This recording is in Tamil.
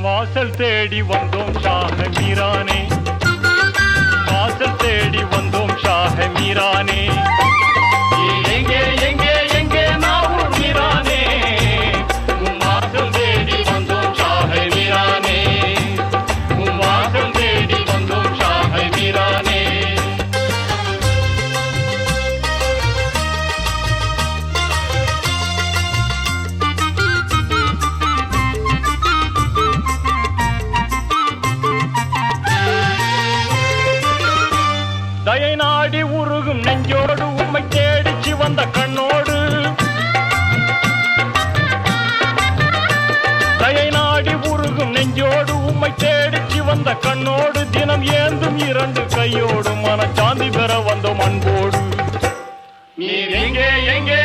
வாசல் தேடி வந்தோம் ஷாஹ மீரானே, வாசல் தேடி வந்தோம் ஷாஹ மீரானே. எங்கே எங்கே எங்கே நாவூர் மீரானே, உன் வாசல் தேடி வந்தோம் ஷாஹ மீரானே, உன் வாசல் தேடி வந்தோம் ஷாஹ மீரானே. தயை நாடி உருகும் நெஞ்சோடு உம்மை தேடிச்சு வந்த கண்ணோடு, தயை நாடி உருகும் நெஞ்சோடு உம்மை தேடிச்சு வந்த கண்ணோடு, தினம் ஏந்தும் இரண்டு கையோடு மனச்சாந்தி பெற வந்தோம் அன்போடு. நீர் எங்கே எங்கே